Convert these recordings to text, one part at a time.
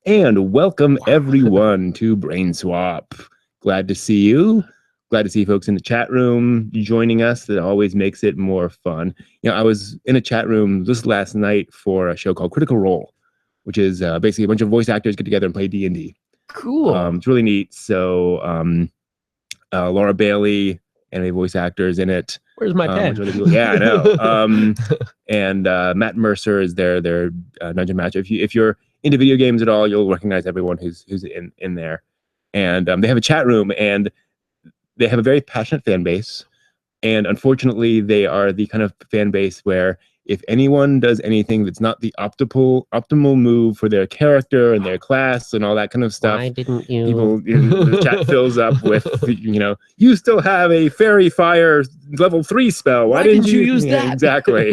And welcome everyone to Brain Swap. Glad to see you. Glad to see folks in the chat room joining us. That always makes it more fun. You know, I was in a chat room just last night for a show called Critical Role, which is basically a bunch of voice actors get together and play D&D. Cool. It's really neat. So Laura Bailey, anime voice actors in it. Where's my pen? Really cool. Yeah, I know. And Matt Mercer is their dungeon master. If you're into video games at all, you'll recognize everyone who's in there. And they have a chat room, and they have a very passionate fan base. And unfortunately, they are the kind of fan base where if anyone does anything that's not the optimal move for their character and their class and all that kind of stuff, why didn't you? People, the chat fills up with, you still have a fairy fire level 3 spell. Why didn't you use that? Exactly.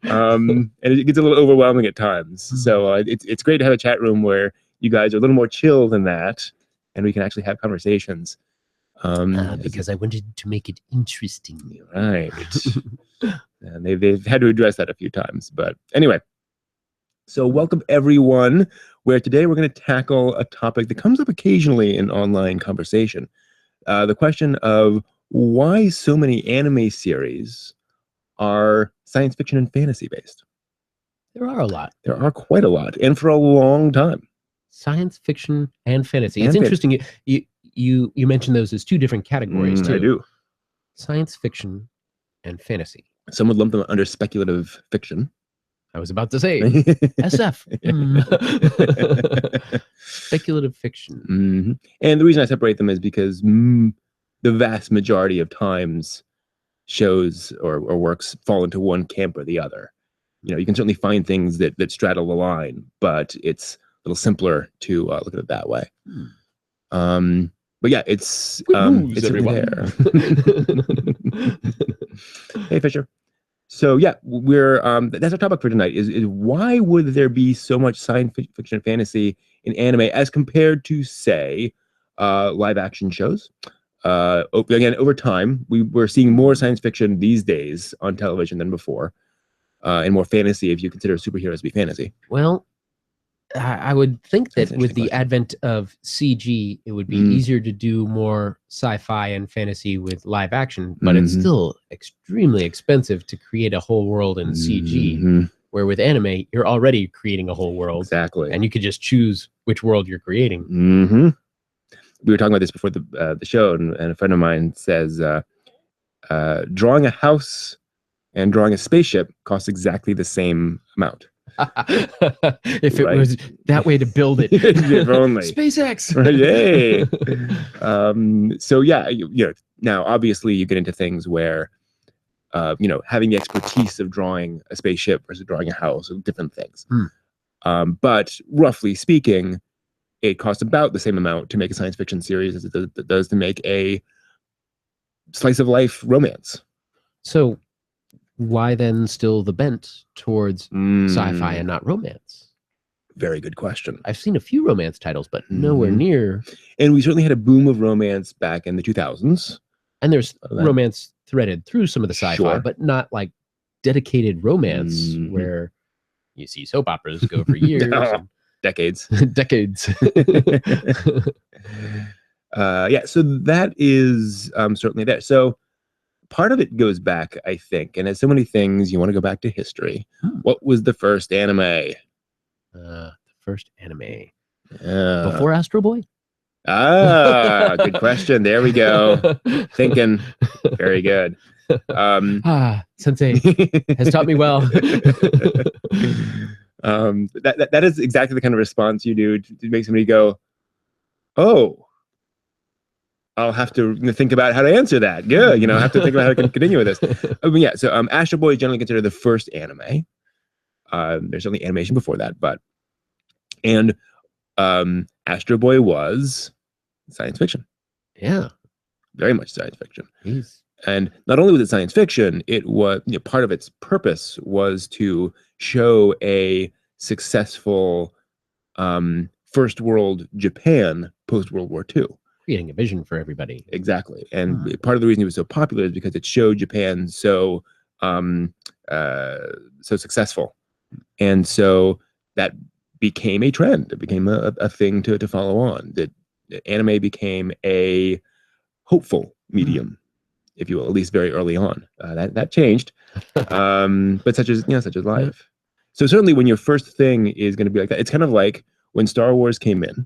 And it gets a little overwhelming at times. So it's great to have a chat room where you guys are a little more chill than that, and we can actually have conversations. Because I wanted to make it interesting. Right. And they've had to address that a few times. But anyway, so welcome everyone, where today we're going to tackle a topic that comes up occasionally in online conversation. The question of why so many anime series are science fiction and fantasy based. There are a lot. There are quite a lot, and for a long time. Science fiction and fantasy. It's interesting. You mentioned those as two different categories too. I do. Science fiction and fantasy. Some would lump them under speculative fiction. I was about to say SF. Speculative fiction. Mm-hmm. And the reason I separate them is because the vast majority of times shows or works fall into one camp or the other. You can certainly find things that straddle the line, but it's a little simpler to look at it that way. But yeah, it's there. Hey, Fisher. So yeah, we're that's our topic for tonight. Is why would there be so much science fiction and fantasy in anime as compared to, say, live action shows? Again, over time, we're seeing more science fiction these days on television than before, and more fantasy if you consider superheroes to be fantasy. Well, I would think that with the advent of CG, it would be easier to do more sci-fi and fantasy with live action, but it's still extremely expensive to create a whole world in CG, where with anime, you're already creating a whole world. Exactly. And you could just choose which world you're creating. We were talking about this before the show, and a friend of mine says, drawing a house and drawing a spaceship costs exactly the same amount. If it was that way to build it. If only. SpaceX. Yay. So yeah, now obviously you get into things where having the expertise of drawing a spaceship versus drawing a house are different things. But roughly speaking, it costs about the same amount to make a science fiction series as it does to make a slice of life romance. So why then still the bent towards sci-fi and not romance? Very good question. I've seen a few romance titles, but nowhere near. And we certainly had a boom of romance back in the 2000s. And there's romance threaded through some of the sci-fi, but not like dedicated romance where you see soap operas go for years. Decades. Decades. Yeah, so that is certainly there. So part of it goes back, I think, and as so many things, you want to go back to history. What was the first anime? The first anime. Before Astro Boy? Good question. There we go. Thinking. Very good. Sensei has taught me well. That is exactly the kind of response you do to make somebody go, oh, I'll have to think about how to answer that. Good, I have to think about how to continue with this. So Astro Boy is generally considered the first anime. There's certainly animation before that, and Astro Boy was science fiction. Yeah, very much science fiction. Jeez. And not only was it science fiction, it was part of its purpose was to show a successful first world Japan post World War II. Creating a vision for everybody. Exactly. And part of the reason it was so popular is because it showed Japan so successful. And so that became a trend. It became a thing to follow on. That anime became a hopeful medium, if you will, at least very early on. That changed, but such as life. So certainly, when your first thing is going to be like that, it's kind of like when Star Wars came in,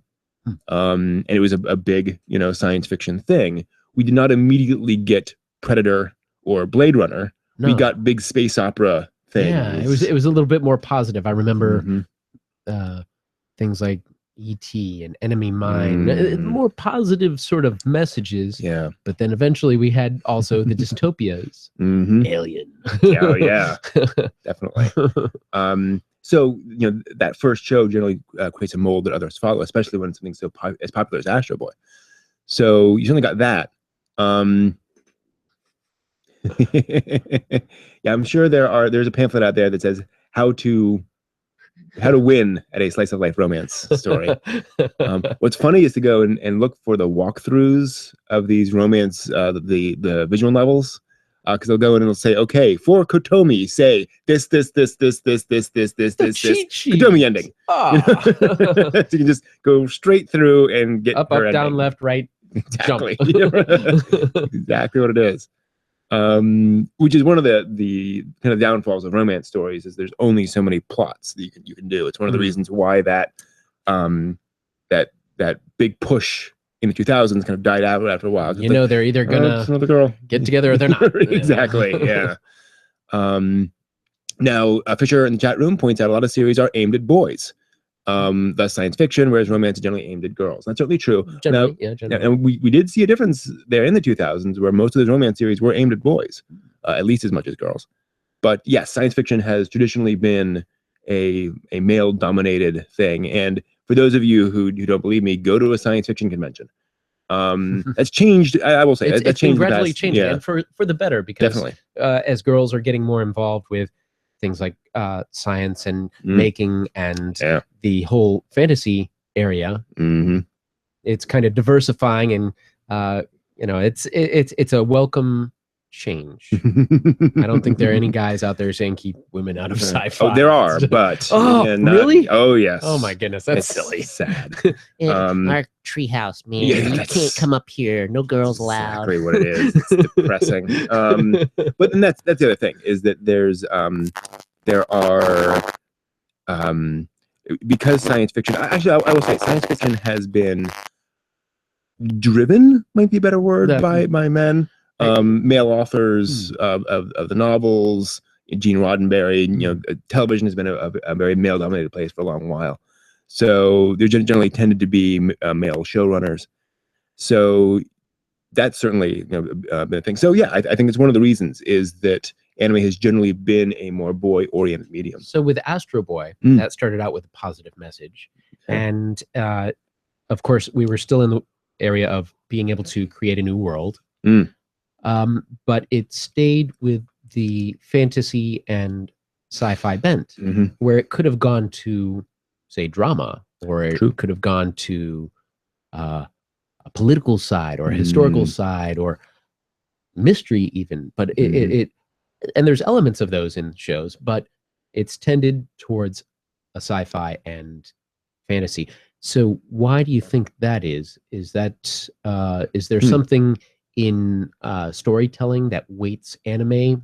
and it was a big science fiction thing. We did not immediately get Predator or Blade Runner. No. We got big space opera things. Yeah, it was a little bit more positive. I remember things like E.T. and Enemy Mine, more positive sort of messages. Yeah. But then eventually we had also the dystopias. Alien. Oh, yeah. Definitely. So, that first show generally creates a mold that others follow, especially when it's something so as popular as Astro Boy. So you certainly got that. Yeah, I'm sure there's a pamphlet out there that says how to win at a slice of life romance story. What's funny is to go and look for the walkthroughs of these romance, the visual novels, because they'll go in and they'll say, okay, for Kotomi, say this. Cheat sheet. Kotomi ending. So you can just go straight through and get up, her down, ending. left, right, Exactly. jump. Exactly what it is. Which is one of the kind of downfalls of romance stories is there's only so many plots that you can do. It's one of the reasons why that big push in the 2000s kind of died out after a while. They're either gonna another girl get together or they're not. Exactly. Yeah. Now Fisher in the chat room points out a lot of series are aimed at boys. Thus science fiction, whereas romance is generally aimed at girls. That's certainly true. Generally. And we did see a difference there in the 2000s where most of those romance series were aimed at boys, at least as much as girls. But yes, science fiction has traditionally been a male-dominated thing. And for those of you who don't believe me, go to a science fiction convention. That's changed. I will say that's been gradually changing, and for the better, because definitely as girls are getting more involved with things like science and making and the whole fantasy area, it's kind of diversifying, and it's a welcome change. I don't think there are any guys out there saying keep women out of sci-fi. Oh, there are, but really? Oh, yes. Oh my goodness, that's it's silly. Sad. Our treehouse, man. You can't come up here. No girls allowed. Exactly what it is. It's depressing. But then that's the other thing is that there are because science fiction. Actually, I will say science fiction has been driven, might be a better word, by men. Male authors of the novels, Gene Roddenberry. Television has been a very male-dominated place for a long while. So there generally tended to be male showrunners. So that's certainly been a thing. So yeah, I think it's one of the reasons is that anime has generally been a more boy-oriented medium. So with Astro Boy, that started out with a positive message, and of course we were still in the area of being able to create a new world. But it stayed with the fantasy and sci-fi bent, where it could have gone to, say, drama, or it could have gone to a political side, or a historical side, or mystery even. But it and there's elements of those in shows, but it's tended towards a sci-fi and fantasy. So why do you think that is? Is there something in storytelling that weights anime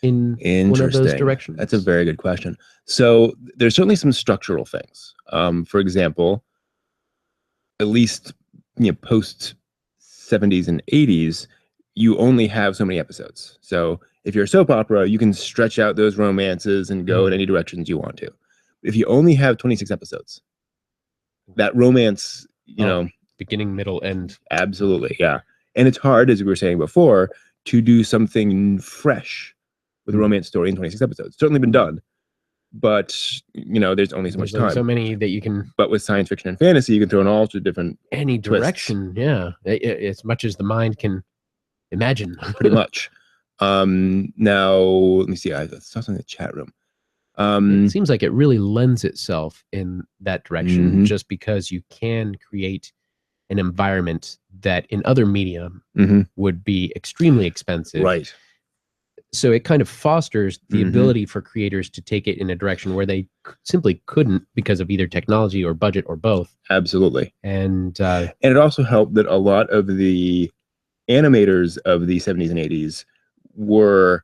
in one of those directions? That's a very good question. So there's certainly some structural things. For example, at least post 70s and 80s, you only have so many episodes. So if you're a soap opera, you can stretch out those romances and go in any directions you want to. If you only have 26 episodes, that romance, beginning, middle, end. Absolutely, yeah. And it's hard, as we were saying before, to do something fresh with a romance story in 26 episodes. It's certainly been done, but there's only so much time. So many that you can. But with science fiction and fantasy, you can throw in all sorts of different any direction. twists. Yeah, as much as the mind can imagine. Pretty much. Now let me see. I saw something in the chat room. It seems like it really lends itself in that direction, just because you can create an environment that in other media would be extremely expensive. Right. So it kind of fosters the Mhm. ability for creators to take it in a direction where they simply couldn't because of either technology or budget or both. Absolutely. And And it also helped that a lot of the animators of the 70s and 80s were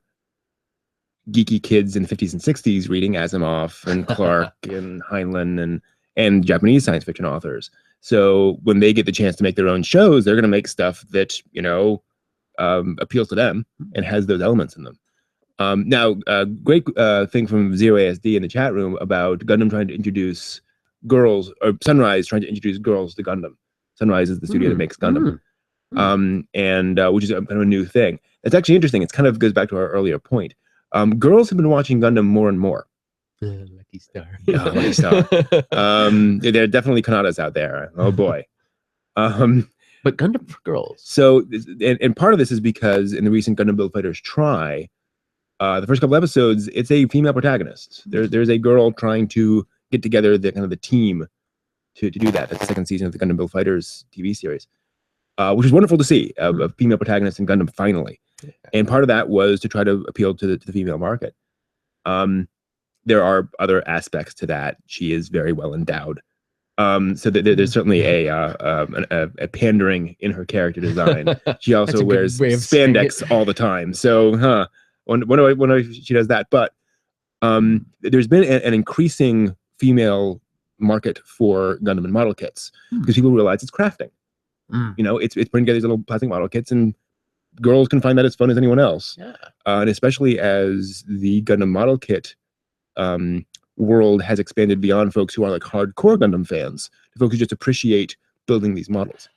geeky kids in the 50s and 60s reading Asimov and Clark and Heinlein and Japanese science fiction authors. So when they get the chance to make their own shows, they're going to make stuff that, appeals to them and has those elements in them. Now, great thing from Zero ASD in the chat room about Gundam trying to introduce girls, or Sunrise trying to introduce girls to Gundam. Sunrise is the studio that makes Gundam, which is kind of a new thing. It's actually interesting. It kind of goes back to our earlier point. Girls have been watching Gundam more and more. Lucky Star. Yeah, Lucky Star. There are definitely Kanadas out there. Oh boy. But Gundam for girls. So, and part of this is because in the recent Gundam Build Fighters Try, the first couple episodes, it's a female protagonist. There's a girl trying to get together the team to do that. That's the second season of the Gundam Build Fighters TV series, which is wonderful to see, a female protagonist in Gundam finally. And part of that was to try to appeal to the female market. There are other aspects to that. She is very well endowed. So there's certainly a pandering in her character design. She also wears spandex all the time. So, wonder if she does that. But there's been an increasing female market for Gundam and model kits because people realize it's crafting. It's putting together these little plastic model kits, and girls can find that as fun as anyone else. Yeah. And especially as the Gundam model kit world has expanded beyond folks who are like hardcore Gundam fans to folks who just appreciate building these models.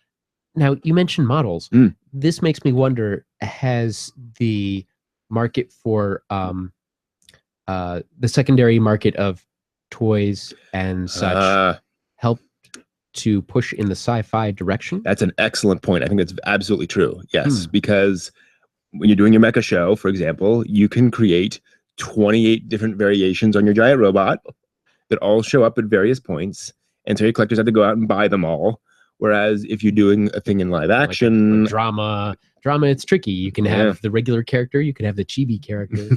Now, you mentioned models. This makes me wonder, has the market for the secondary market of toys and such helped to push in the sci-fi direction? That's an excellent point. I think that's absolutely true. Yes, because when you're doing your mecha show, for example, you can create 28 different variations on your giant robot that all show up at various points. And so your collectors have to go out and buy them all. Whereas if you're doing a thing in live action, like drama, it's tricky. You can have the regular character, you can have the chibi character,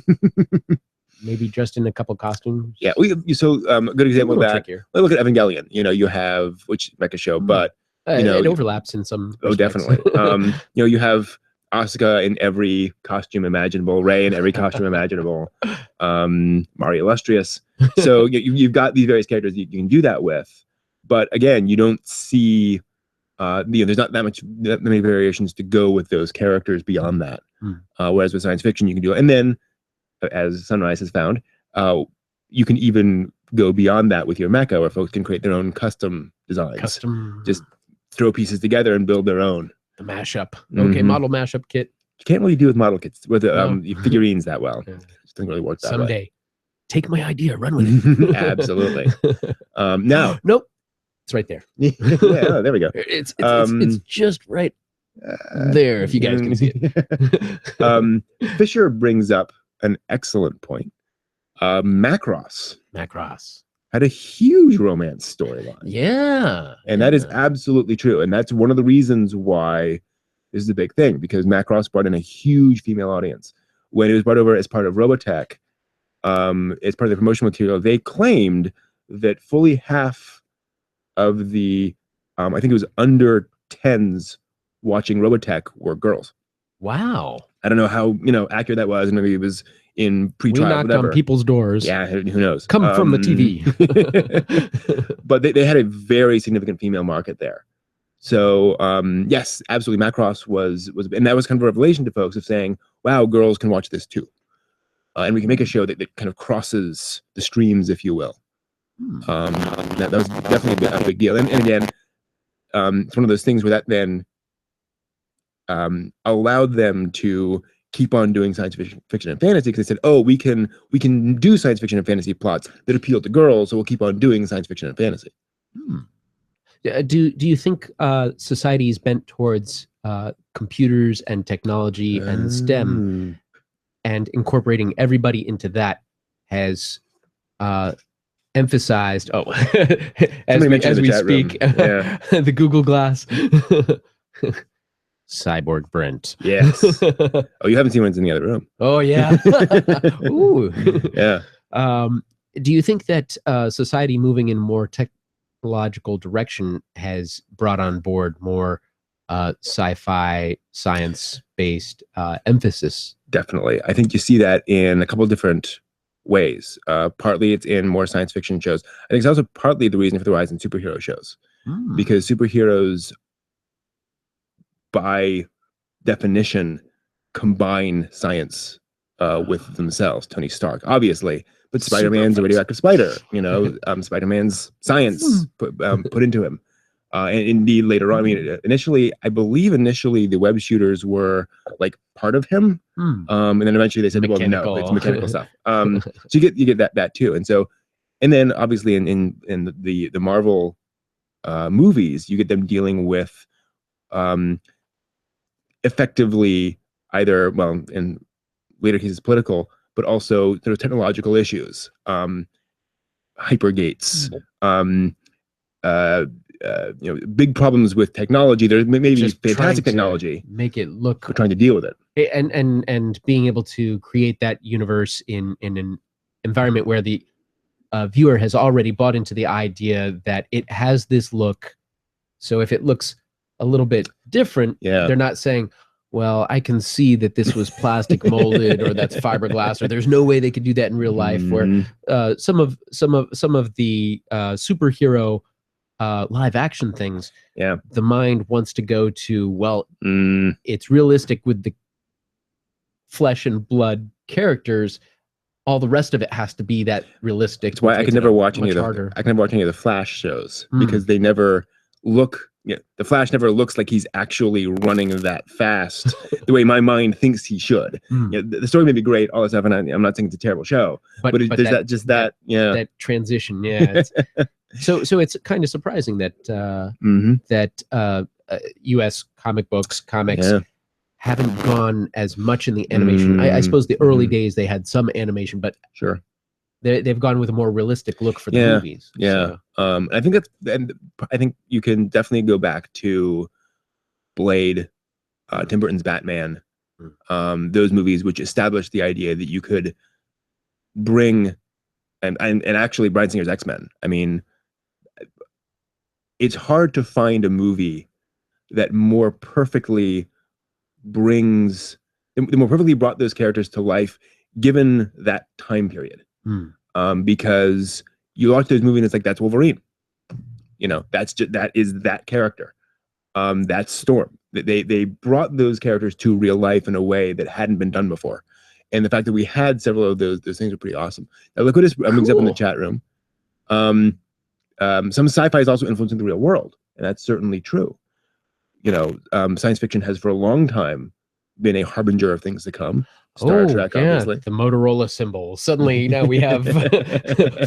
maybe dressed in a couple costumes. Yeah, a good example of that. Trickier. Look at Evangelion. You have which mecha show, but it overlaps in some respects. Definitely. You have Asuka in every costume imaginable, Rey in every costume imaginable, Mari Illustrious. So you've got these various characters you can do that with, but again, you don't see, there's not that many variations to go with those characters beyond that. Whereas with science fiction, you can do it, and then, as Sunrise has found, you can even go beyond that with your mecha, where folks can create their own custom designs. Just throw pieces together and build their own. The mashup. Okay, model mashup kit. You can't really do with model kits with figurines that well. It doesn't really work that way. Someday. Take my idea, run with it. Absolutely. Now. Nope. It's right there. Yeah, there we go. It's just right there, if you guys can see it. Fisher brings up an excellent point. Macross had a huge romance storyline. Yeah. And that is absolutely true. And that's one of the reasons why this is a big thing, because Macross brought in a huge female audience. When it was brought over as part of Robotech, as part of the promotional material, they claimed that fully half of the, I think it was under 10s watching Robotech were girls. Wow. I don't know how, accurate that was. Maybe it was in pre-trial, we knocked on people's doors. Yeah, who knows? Come from the TV. But they had a very significant female market there. So yes, absolutely, Macross was, and that was kind of a revelation to folks of saying, wow, girls can watch this too. And we can make a show that kind of crosses the streams, if you will. That was definitely a big deal. And again, it's one of those things where that then allowed them to keep on doing science fiction and fantasy, because they said, oh, we can do science fiction and fantasy plots that appeal to girls, so we'll keep on doing science fiction and fantasy. Do you think society is bent towards computers and technology and STEM, and incorporating everybody into that has emphasized as we speak the Google Glass Cyborg Brent. Yes. Oh, you haven't seen What's in the Other Room. Oh yeah. Ooh. Yeah. Do you think that society moving in more technological direction has brought on board more sci-fi, science-based emphasis? Definitely. I think you see that in a couple of different ways. Partly it's in more science fiction shows. I think it's also partly the reason for the rise in superhero shows. Because superheroes, by definition, combine science with themselves. Tony Stark, obviously, but Spider-Man's a radioactive spider. You know, Spider-Man's science put into him. And indeed, later on, I mean, I believe initially the web shooters were like part of him, and then eventually they said, "Well, no, it's mechanical stuff." So you get that too, and then obviously in the Marvel movies, you get them dealing with effectively either, well, in later cases political, but also sort of technological issues, hypergates, big problems with technology. There's maybe Just fantastic technology, make it look, we're trying to deal with it, and being able to create that universe in an environment where the viewer has already bought into the idea that it has this look. So if it looks a little bit different, they're not saying, well, I can see that this was plastic molded or that's fiberglass, or there's no way they could do that in real life. Where some of the superhero live action things, the mind wants to go to, well, it's realistic with the flesh and blood characters. All the rest of it has to be that realistic. That's why I can never watch any of the Flash shows, because they never look. The Flash never looks like he's actually running that fast the way my mind thinks he should. The story may be great, all this stuff, and I'm not saying it's a terrible show, but there's that transition. Yeah. So it's kind of surprising that U.S. comics haven't gone as much in the animation. I suppose the early days they had some animation, but sure. They've gone with a more realistic look for the movies. Yeah. So. I think I think you can definitely go back to Blade, Tim Burton's Batman, those movies which established the idea that you could bring, and actually Bryan Singer's X-Men. I mean, it's hard to find a movie that more perfectly brought those characters to life given that time period. Because you watch those movies and it's like, that's Wolverine, that is that character, that's Storm. They brought those characters to real life in a way that hadn't been done before, and the fact that we had several of those things are pretty awesome. Now look what this brings up in the chat room. Some sci-fi is also influencing the real world, and that's certainly true. Science fiction has for a long time been a harbinger of things to come. Star Trek, obviously. The Motorola symbol. Suddenly now we have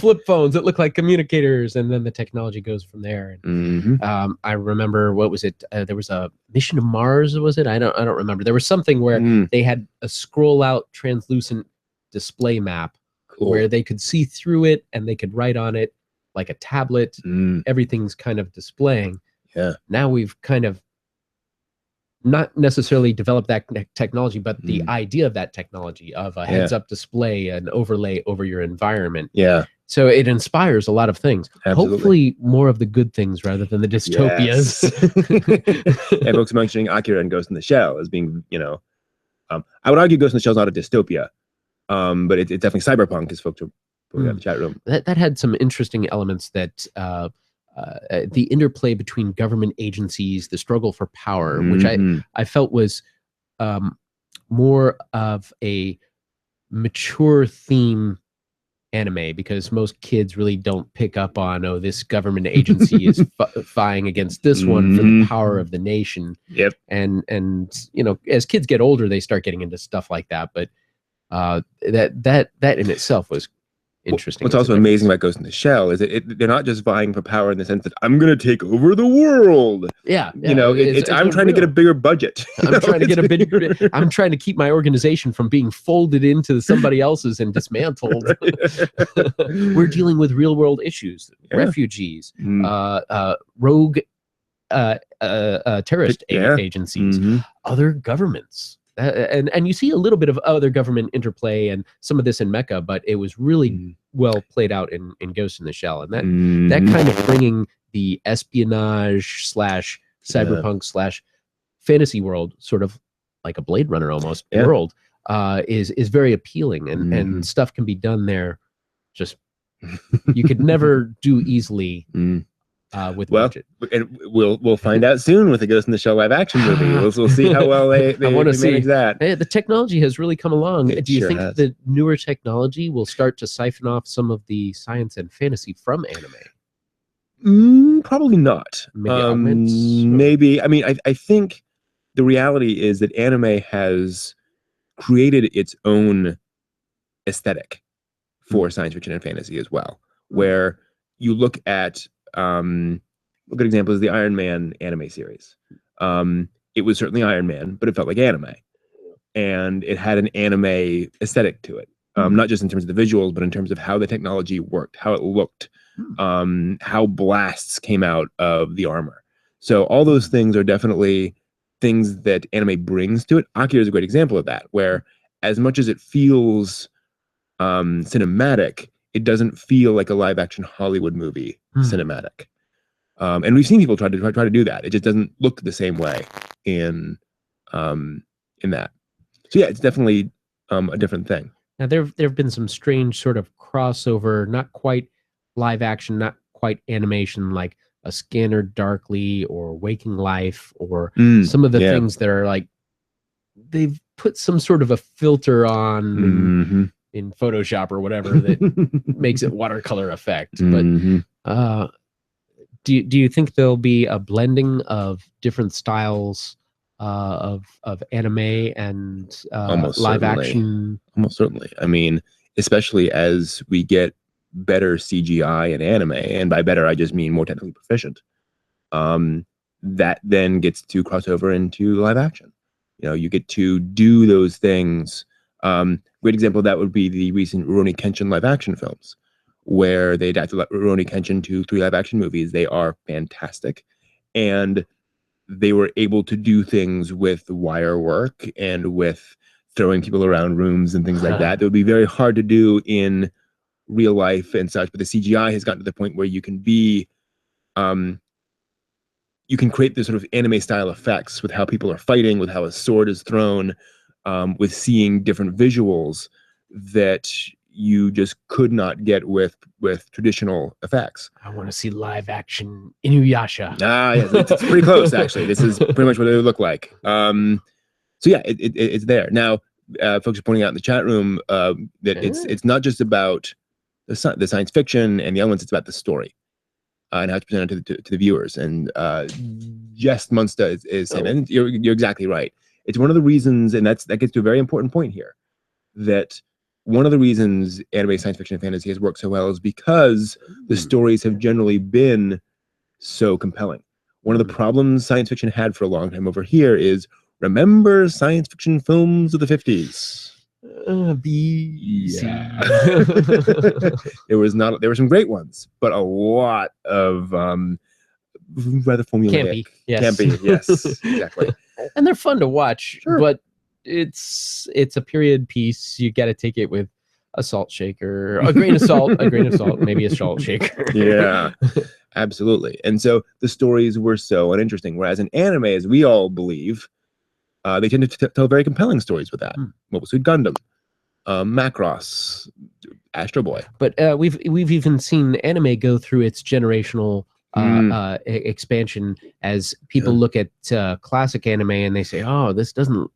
flip phones that look like communicators, and then the technology goes from there. And, I remember, what was it? There was a mission to Mars, was it? I don't remember. There was something where they had a scroll out translucent display map where they could see through it and they could write on it like a tablet. Everything's kind of displaying. Yeah. Now we've kind of not necessarily develop that technology, but the idea of that technology of a heads-up display and overlay over your environment. Yeah. So it inspires a lot of things. Absolutely. Hopefully more of the good things rather than the dystopias. Yes. And folks mentioning Akira and Ghost in the Shell as being, I would argue Ghost in the Shell is not a dystopia, but it's definitely cyberpunk, as folks are putting out in the chat room. That had some interesting elements that the interplay between government agencies, the struggle for power, which I felt was more of a mature theme anime, because most kids really don't pick up on, this government agency is vying against this one for the power of the nation. Yep. And as kids get older, they start getting into stuff like that. But that in itself was interesting. What's also amazing about Ghost in the Shell is they're not just vying for power in the sense that I'm going to take over the world. Yeah. I'm trying to get a bigger budget. I'm trying to get a bigger. I'm trying to keep my organization from being folded into somebody else's and dismantled. We're dealing with real world issues, refugees, rogue terrorist agencies, other governments. And you see a little bit of other government interplay and some of this in Mecha, but it was really well played out in Ghost in the Shell. And that kind of bringing the espionage slash cyberpunk slash fantasy world, sort of like a Blade Runner almost world, is very appealing, and stuff can be done there. Just you could never do easily with budget. And we'll find out soon with the Ghost in the Shell live action movie. We'll see how well they manage that. The technology has really come along. Do you think the newer technology will start to siphon off some of the science and fantasy from anime? Probably not. Maybe. I mean, I think the reality is that anime has created its own aesthetic for science fiction and fantasy as well, where you look at a good example is the Iron Man anime series. It was certainly Iron Man, but it felt like anime, and it had an anime aesthetic to it, not just in terms of the visuals, but in terms of how the technology worked, how it looked, how blasts came out of the armor. So all those things are definitely things that anime brings to it. Akira is a great example of that, where as much as it feels cinematic, it doesn't feel like a live action Hollywood movie cinematic. And we've seen people try to do that. It just doesn't look the same way in that. So yeah, it's definitely a different thing. Now there have been some strange sort of crossover, not quite live action, not quite animation, like a Scanner Darkly or Waking Life, or some of the things that are like they've put some sort of a filter on in Photoshop or whatever that makes it watercolor effect. But do you think there'll be a blending of different styles of anime and live action? Almost certainly. I mean, especially as we get better CGI in anime, and by better I just mean more technically proficient, that then gets to cross over into live action. You know, you get to do those things. Great example of that would be the recent Rurouni Kenshin live action films, where they adapted Rurouni Kenshin to 3 live action movies. They are fantastic, and they were able to do things with wire work and with throwing people around rooms and things like that. That would be very hard to do in real life and such, but the CGI has gotten to the point where you can be you can create this sort of anime style effects with how people are fighting, with how a sword is thrown, with seeing different visuals that you just could not get with traditional effects. I want to see live action Inuyasha. Yeah, it's pretty close actually. This is pretty much what it would look like. So yeah, it's there now. Folks are pointing out in the chat room that it's not just about the science fiction and the elements, it's about the story and how it's presented to the viewers. And Jess Munsta is saying, and you're exactly right. It's one of the reasons, and that gets to a very important point here, that one of the reasons anime, science fiction, and fantasy has worked so well is because the stories have generally been so compelling. One of the problems science fiction had for a long time over here is, remember science fiction films of the 50s? There were some great ones, but a lot of rather formulaic. Campy, yes, exactly. And they're fun to watch, but it's a period piece. You got to take it with a salt shaker, a grain of salt, maybe a salt shaker. Yeah, absolutely. And so the stories were so uninteresting. Whereas in anime, as we all believe, they tend to tell very compelling stories with that. Mobile Suit Gundam, Macross, Astro Boy. But we've even seen anime go through its generational expansion as people look at classic anime and they say, "Oh, this doesn't."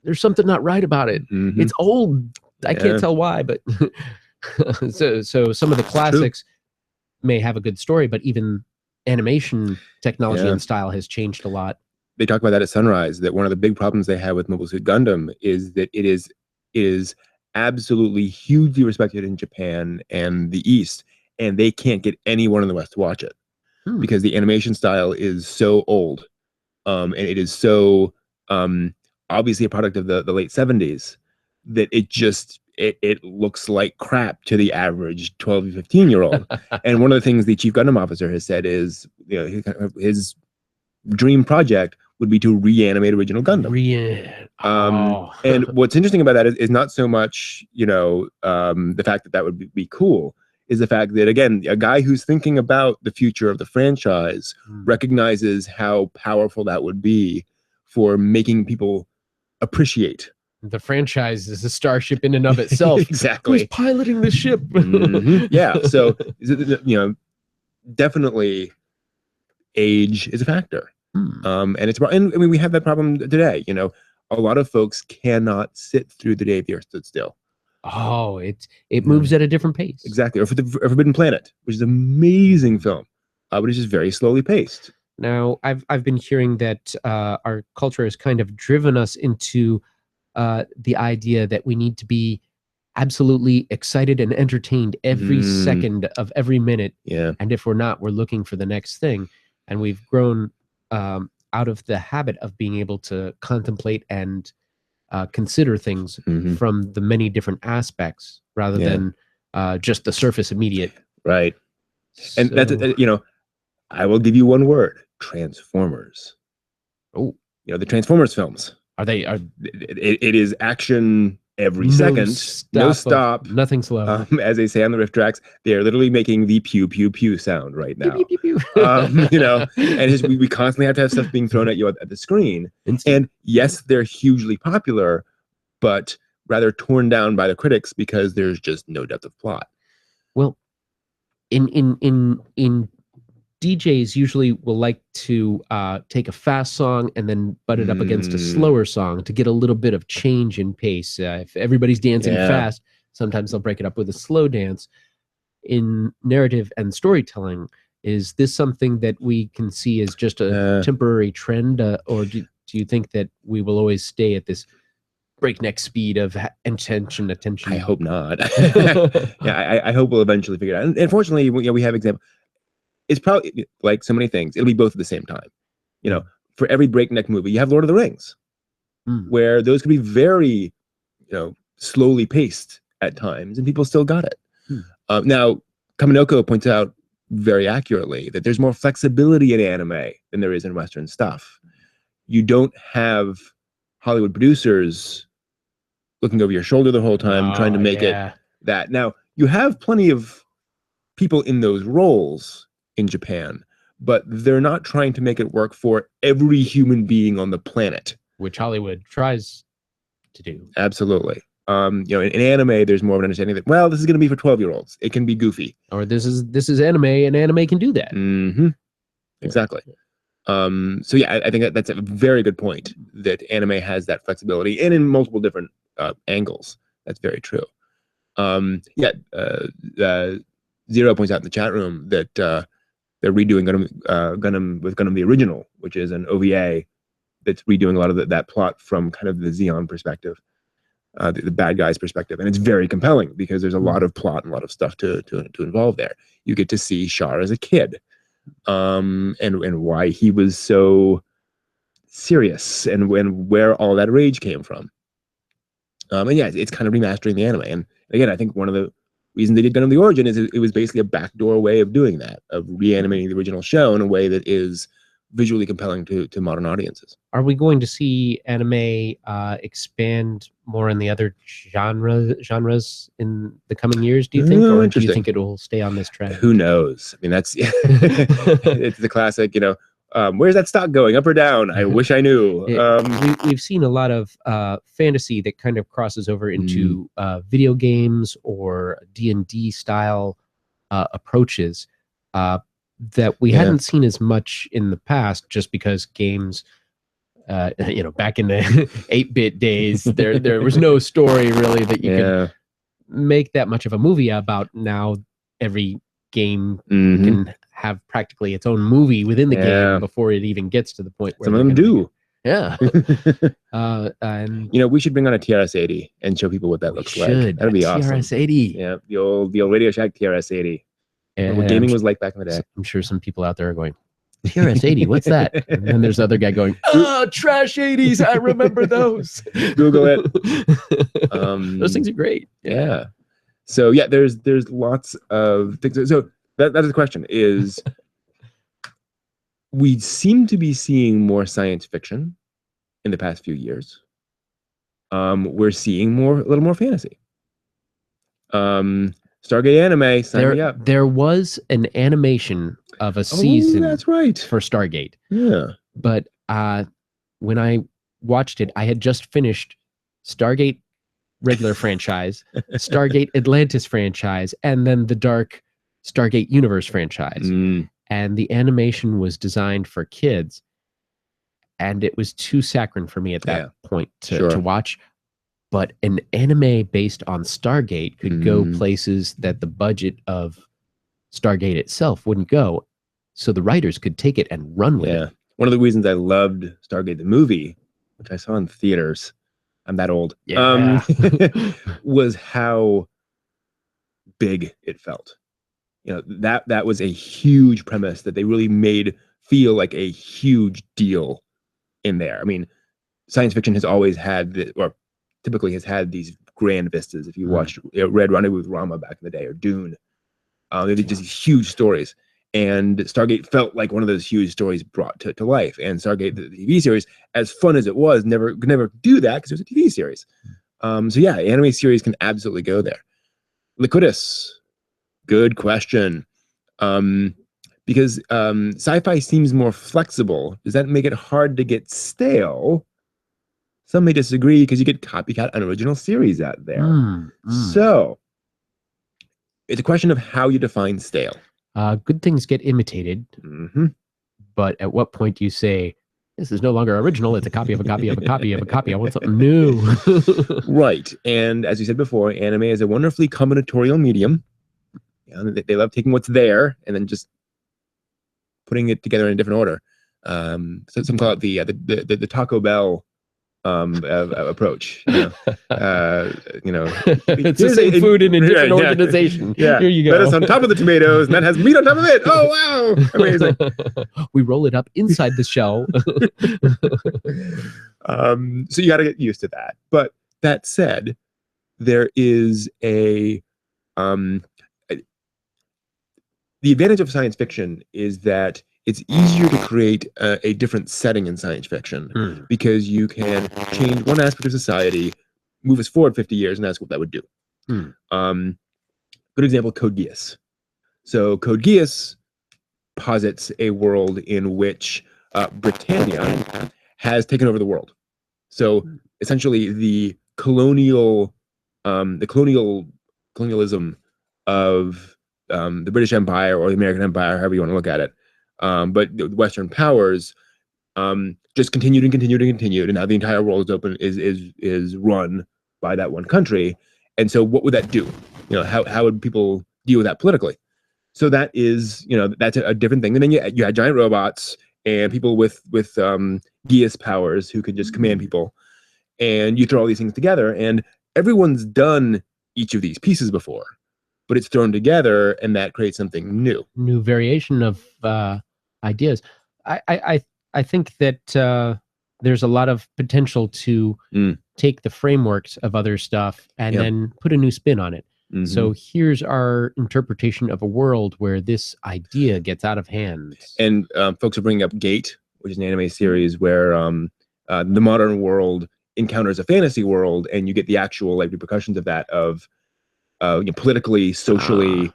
There's something not right about it. It's old. I can't tell why, but so some of the classics may have a good story, but even animation technology and style has changed a lot. They talk about that at Sunrise, that one of the big problems they have with Mobile Suit Gundam is that it is absolutely hugely respected in Japan and the East, and they can't get anyone in the West to watch it because the animation style is so old, and it is so obviously a product of the late 70s that it just it looks like crap to the average 12 to 15-year-old. And one of the things the chief Gundam officer has said is, his dream project would be to reanimate original Gundam. And what's interesting about that is not so much, the fact that would be cool, is the fact that, again, a guy who's thinking about the future of the franchise recognizes how powerful that would be for making people appreciate. The franchise is a starship in and of itself. Exactly. Who's piloting the ship? Yeah. So, definitely age is a factor. And I mean, we have that problem today. A lot of folks cannot sit through the day the Earth stood still. Oh, it moves at a different pace. Exactly. Or for the Forbidden Planet, which is an amazing film, but it's just very slowly paced. Now, I've been hearing that our culture has kind of driven us into the idea that we need to be absolutely excited and entertained every second of every minute. Yeah. And if we're not, we're looking for the next thing. And we've grown out of the habit of being able to contemplate and consider things from the many different aspects rather than just the surface immediate. Right. And that's, I will give you one word: Transformers. Oh, the Transformers films. It is action every second, no stop, nothing slow. As they say on the riff tracks, they are literally making the pew pew pew sound right now. Pew, pew, pew, pew. And we constantly have to have stuff being thrown at you at the screen. And yes, they're hugely popular, but rather torn down by the critics because there's just no depth of plot. Well, in DJs usually will like to take a fast song and then butt it up against a slower song to get a little bit of change in pace. If everybody's dancing fast, sometimes they'll break it up with a slow dance. In narrative and storytelling, is this something that we can see as just a temporary trend, or do you think that we will always stay at this breakneck speed of attention? I hope not. I hope we'll eventually figure it out. And unfortunately, we have examples. It's probably like so many things. It'll be both at the same time. For every breakneck movie, you have Lord of the Rings, where those could be very, slowly paced at times, and people still got it. Now, Kaminoko points out very accurately that there's more flexibility in anime than there is in Western stuff. You don't have Hollywood producers looking over your shoulder the whole time trying to make it that. Now, you have plenty of people in those roles in Japan, but they're not trying to make it work for every human being on the planet, which Hollywood tries to do. Absolutely. In anime, there's more of an understanding that, well, this is going to be for 12-year-olds. It can be goofy, or this is anime, and anime can do that. Exactly. So yeah, I think that's a very good point, that anime has that flexibility, and in multiple different angles. That's very true. Zero points out in the chat room that they're redoing Gundam with Gundam the Original, which is an OVA that's redoing a lot of that plot from kind of the Zeon perspective, the bad guy's perspective, and it's very compelling because there's a lot of plot and a lot of stuff to involve there. You get to see Char as a kid, and why he was so serious, and where all that rage came from. And yeah, it's kind of remastering the anime. And again, I think one of the reasons they did Gundam the Origin is it was basically a backdoor way of doing that, of reanimating the original show in a way that is visually compelling to modern audiences. Are we going to see anime expand more in the other genres in the coming years, do you think? Or do you think it will stay on this trend? Who knows? I mean, that's it's the classic, where's that stock going, up or down? I wish I knew. We've seen a lot of fantasy that kind of crosses over into video games or D&D style approaches that we hadn't seen as much in the past, just because games, back in the 8-bit days, there was no story really that you could make that much of a movie about. Now every game can have practically its own movie within the game before it even gets to the point where some of them do. Yeah. And we should bring on a TRS-80 and show people what that looks like. That'd be awesome. TRS-80. Yeah, the old Radio Shack TRS-80. And what gaming was like back in the day. I'm sure some people out there are going, TRS-80, what's that? And then there's the other guy going, oh, trash 80s, I remember those. Google it. Those things are great. Yeah. So yeah, there's lots of things. So that is the question is, we seem to be seeing more science fiction in the past few years. We're seeing a little more fantasy. Stargate anime, sign me up. There was an animation of a season that's right. for Stargate. Yeah. But when I watched it, I had just finished Stargate regular franchise, Stargate Atlantis franchise, and then the Dark Stargate Universe franchise. And the animation was designed for kids. And it was too saccharine for me at that point to watch. But an anime based on Stargate could go places that the budget of Stargate itself wouldn't go. So the writers could take it and run with it. One of the reasons I loved Stargate the movie, which I saw in theaters, I'm that old, was how big it felt. You know, that was a huge premise that they really made feel like a huge deal in there. I mean, science fiction has always had, or typically has had, these grand vistas. If you watched Red Rendezvous with Rama back in the day, or Dune, they're just these huge stories. And Stargate felt like one of those huge stories brought to life. And Stargate, the TV series, as fun as it was, could never do that because it was a TV series. So yeah, anime series can absolutely go there. Liquidus, good question. Because sci-fi seems more flexible. Does that make it hard to get stale? Some may disagree because you get copycat unoriginal series out there. So it's a question of how you define stale. Good things get imitated, but at what point do you say, this is no longer original, it's a copy of a copy of a copy of a copy, I want something new? Right. And as you said before, anime is a wonderfully combinatorial medium. You know, they love taking what's there and then just putting it together in a different order. So some call it the Taco Bell approach. You know, it's the same food in a different organization. Yeah. Here you go. Lettuce on top of the tomatoes, and that has meat on top of it. Oh wow, amazing! We roll it up inside the shell. So you got to get used to that. But that said, there is the advantage of science fiction is that it's easier to create a different setting in science fiction because you can change one aspect of society, move us forward 50 years, and that's what that would do. Good example, Code Geass. So Code Geass posits a world in which Britannia has taken over the world. So essentially, the colonialism of the British Empire or the American Empire, however you want to look at it. But the Western powers just continued and continued and continued, and now the entire world is run by that one country. And so, what would that do? You know, how would people deal with that politically? So that is, that's a different thing. And then you had giant robots and people with Geass powers who could just command people, and you throw all these things together, and everyone's done each of these pieces before, but it's thrown together, and that creates something new. New variation of ideas. I think that there's a lot of potential to take the frameworks of other stuff and then put a new spin on it. So here's our interpretation of a world where this idea gets out of hand. And folks are bringing up Gate, which is an anime series where the modern world encounters a fantasy world, and you get the actual repercussions of that, of politically, socially,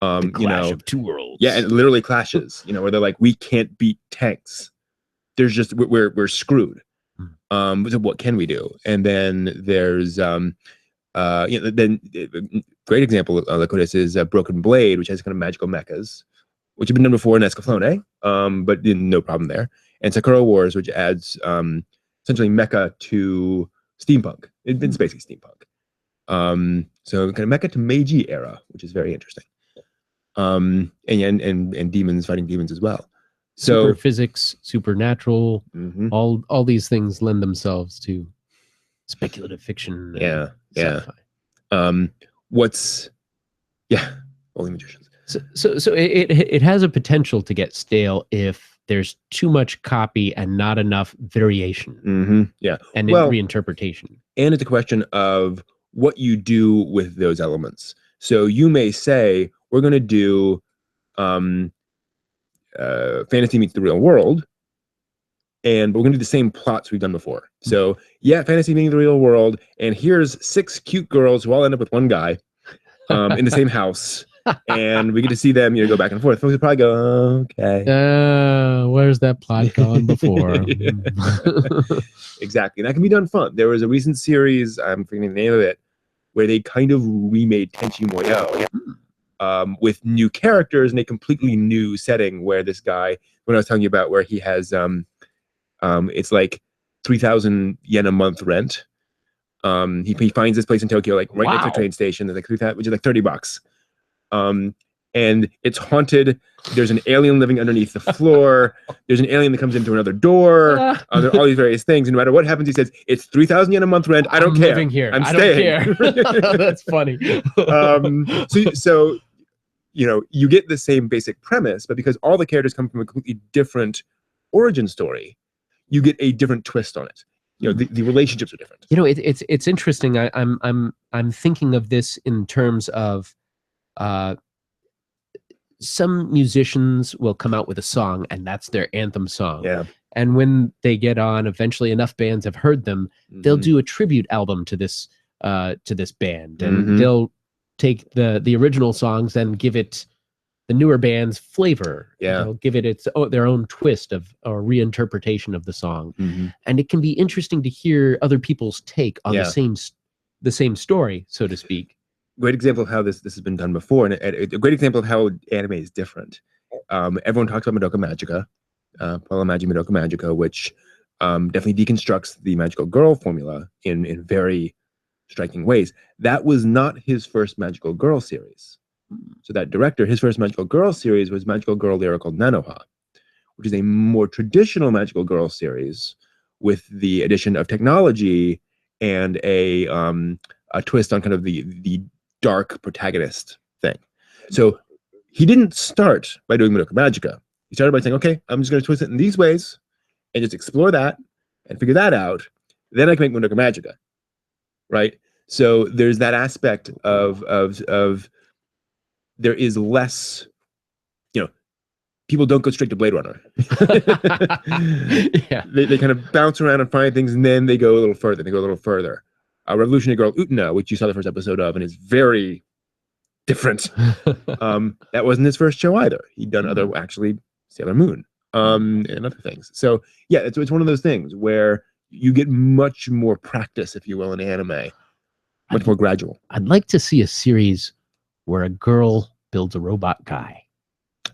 the clash of two worlds. Yeah, and it literally clashes. Where they're like, we can't beat tanks. There's just we're screwed. So what can we do? And then there's then great example of Liquidus is Broken Blade, which has kind of magical mechas, which have been done before in Escaflowne, but no problem there. And Sakura Wars, which adds essentially mecha to steampunk. It's basically steampunk. So kind of mecha to Meiji era, which is very interesting. And demons fighting demons as well. So super physics, supernatural, all these things lend themselves to speculative fiction. Yeah. Holy magicians. So it has a potential to get stale if there's too much copy and not enough variation Yeah. and reinterpretation. And it's a question of what you do with those elements. So you may say, we're going to do fantasy meets the real world, and we're going to do the same plots we've done before. So yeah, fantasy meeting the real world, and here's 6 cute girls who all end up with one guy in the same house. And we get to see them, go back and forth. Folks would probably go, okay. Where's that plot gone before? Exactly. And that can be done fun. There was a recent series, I'm forgetting the name of it, where they kind of remade Tenchi Muyo with new characters in a completely new setting, where this guy, when I was telling you about, where he has, it's like 3,000 yen a month rent. He finds this place in Tokyo, like right next to a train station, like 3,000, which is like $30. And it's haunted. There's an alien living underneath the floor. There's an alien that comes into another door. There are all these various things. And no matter what happens, he says, it's 3,000 yen a month rent. I don't care. Living here. I'm I staying. don't care. That's funny. So you get the same basic premise, but because all the characters come from a completely different origin story, you get a different twist on it. The relationships are different. It's interesting. I'm thinking of this in terms of some musicians will come out with a song and that's their anthem song. Yeah. And when they get on, eventually enough bands have heard them, they'll do a tribute album to this band, and they'll take the original songs and give it the newer band's flavor. Yeah. They'll give it their own twist or reinterpretation of the song. And it can be interesting to hear other people's take on the same story, so to speak. Great example of how this has been done before, and a great example of how anime is different. Everyone talks about Madoka Magica, Paul Imagine Madoka Magica, which definitely deconstructs the magical girl formula in very striking ways. That was not his first magical girl series. So that director, his first magical girl series was Magical Girl Lyrical Nanoha, which is a more traditional magical girl series with the addition of technology and a twist on kind of the dark protagonist thing. So he didn't start by doing Madoka Magica. He started by saying, okay, I'm just going to twist it in these ways and just explore that and figure that out. Then I can make Monogamous Magica, right? So there's that aspect of there is less, people don't go straight to Blade Runner. Yeah. They kind of bounce around and find things, and then they go a little further. Revolutionary Girl Utena, which you saw the first episode of, and is very different. That wasn't his first show either. He'd done other, actually, Sailor Moon, and other things. So yeah, it's one of those things where you get much more practice, if you will, in anime, much more gradual. I'd like to see a series where a girl builds a robot guy.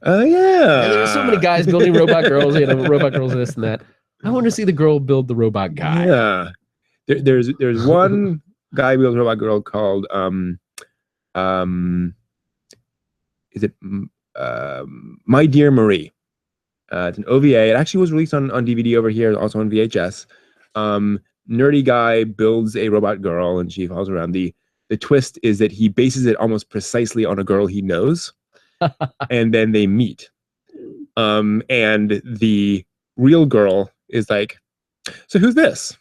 Oh yeah. There's so many guys building robot girls, robot girls, this and that. I want to see the girl build the robot guy. Yeah. There's one guy builds a robot girl called is it My Dear Marie? It's an OVA. It actually was released on DVD over here, also on VHS. Nerdy guy builds a robot girl and she falls around. The twist is that he bases it almost precisely on a girl he knows, and then they meet. And the real girl is like, so who's this?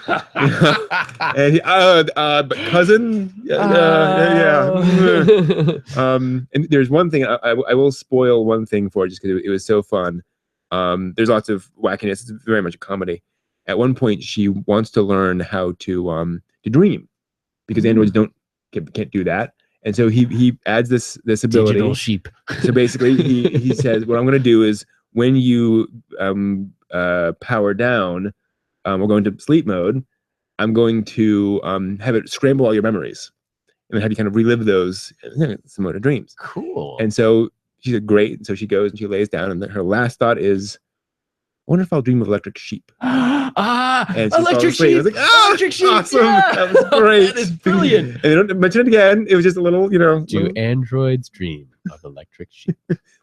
And cousin, yeah. And there's one thing I will spoil one thing for, just because it was so fun. There's lots of wackiness. It's very much a comedy. At one point, she wants to learn how to dream, because androids can't do that. And so he adds this ability. Digital sheep. So basically, he says, what I'm going to do is when you power down, we'll go into sleep mode. I'm going to have it scramble all your memories and then have you kind of relive those, similar to dreams. Cool. And so she said, great. And so she goes and she lays down, and then her last thought is, I wonder if I'll dream of electric sheep. And electric sheep. I was like, electric sheep. Awesome. Yeah. That was great. That is brilliant. And they don't mention it again. It was just a little, Do androids dream of electric sheep?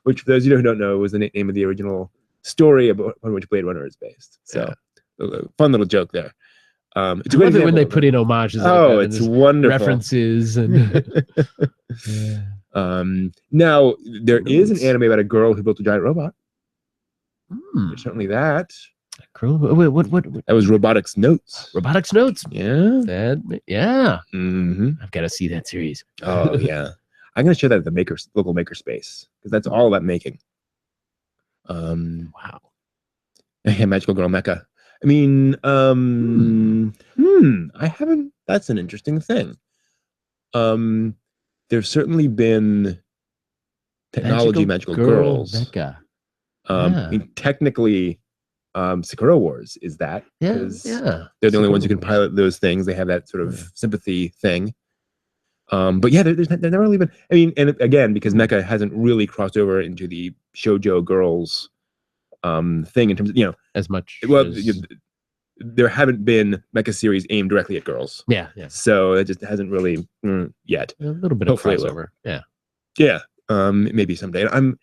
Which, for those of you who don't know, was the name of the original story about on which Blade Runner is based. So, a fun little joke there. It's I love it when they put in homages. Oh, it's wonderful. References and. Now there is an anime about a girl who built a giant robot. There's certainly that. What? That was Robotics Notes. Robotics Notes. Yeah. Yeah. Mm-hmm. I've got to see that series. Oh yeah. I'm gonna share that at the local makerspace because that's all about making. Wow. Yeah, Magical Girl Mecha. I mean, I haven't. That's an interesting thing. There's certainly been technology magical girls. Mecha. I mean, technically, Sakura Wars is that because they're the only ones who can pilot those things. They have that sort of sympathy thing. But yeah, there's never really been. I mean, and again, because Mecha hasn't really crossed over into the shoujo girls thing in terms of as much. Well, there haven't been Mecha series aimed directly at girls. Yeah. So it just hasn't really yet. A little bit Hopefully of crossover. Yeah. Maybe someday. I'm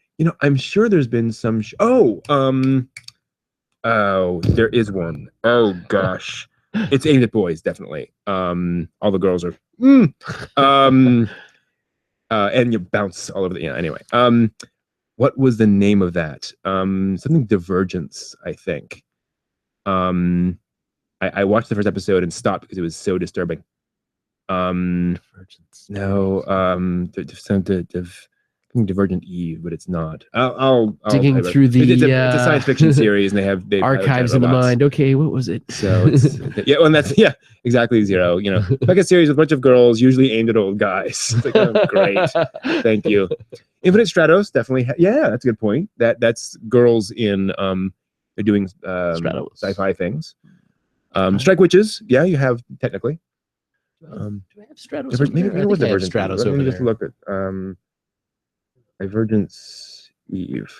sure there's been some. There is one. Oh gosh, it's aimed at boys, definitely. All the girls are. And you bounce all over the. Anyway. What was the name of that? Something Divergence, I think. I watched the first episode and stopped because it was so disturbing. Divergence. No, Divergent Eve, but it's not. I'll digging through the. It's a science fiction series, and they archives in the mind. Okay, what was it? So it's and that's exactly Zero. Like a series with a bunch of girls, usually aimed at old guys. It's like, oh, great, thank you. Infinite Stratos, definitely. That's a good point. That's girls in they're doing sci-fi things. Strike Witches, you have technically. Do I have Stratos? Maybe it was Divergent. Stratos Let over me there. just look at Divergence Eve.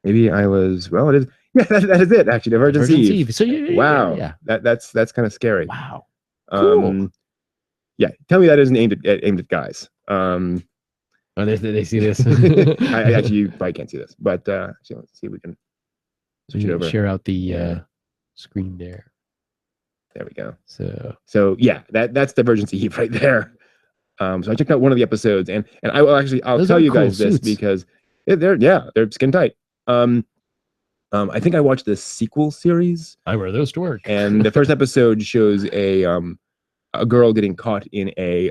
Maybe I was. Well, it is. Yeah, that is it. Actually, Divergence Eve. So wow, that's kind of scary. Wow. Cool. Yeah, tell me that isn't aimed at guys. Oh, they see this. I actually, you probably can't see this, but let's see if we can switch it over. Share out the screen there. There we go. So yeah, that's Divergence Eve right there. So I checked out one of the episodes, and I'll tell you guys this because they're skin tight. I think I watched the sequel series. I wear those to work. And the first episode shows a girl getting caught in a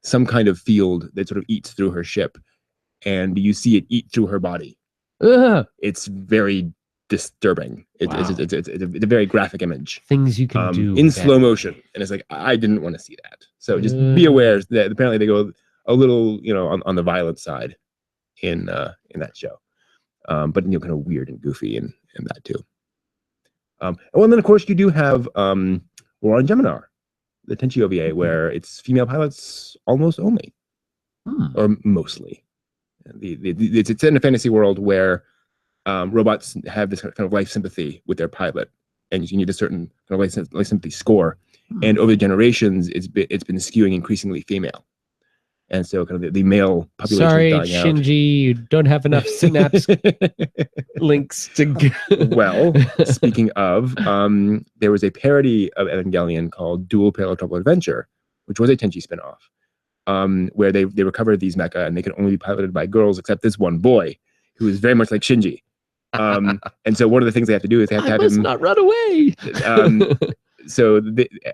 some kind of field that sort of eats through her ship, and you see it eat through her body. It's very disturbing. It's a very graphic image. Things you can do in slow motion, and it's like I didn't want to see that. So just be aware that apparently they go a little, on the violent side in that show, but kind of weird and goofy in that too. And then of course you do have War on Geminar, the Tenchi OVA, where it's female pilots almost only, or mostly. It's in a fantasy world where robots have this kind of life sympathy with their pilot, and you need a certain kind of life sympathy score. And over the generations, it's been skewing increasingly female, and so kind of the male population. Sorry, is dying out. Shinji, you don't have enough synapse links to. Well, speaking of, there was a parody of Evangelion called Dual Parallel Trouble Adventure, which was a Tenchi spinoff, where they recovered these mecha and they could only be piloted by girls, except this one boy who is very much like Shinji. And so one of the things they have to do is they have to have him not run away. So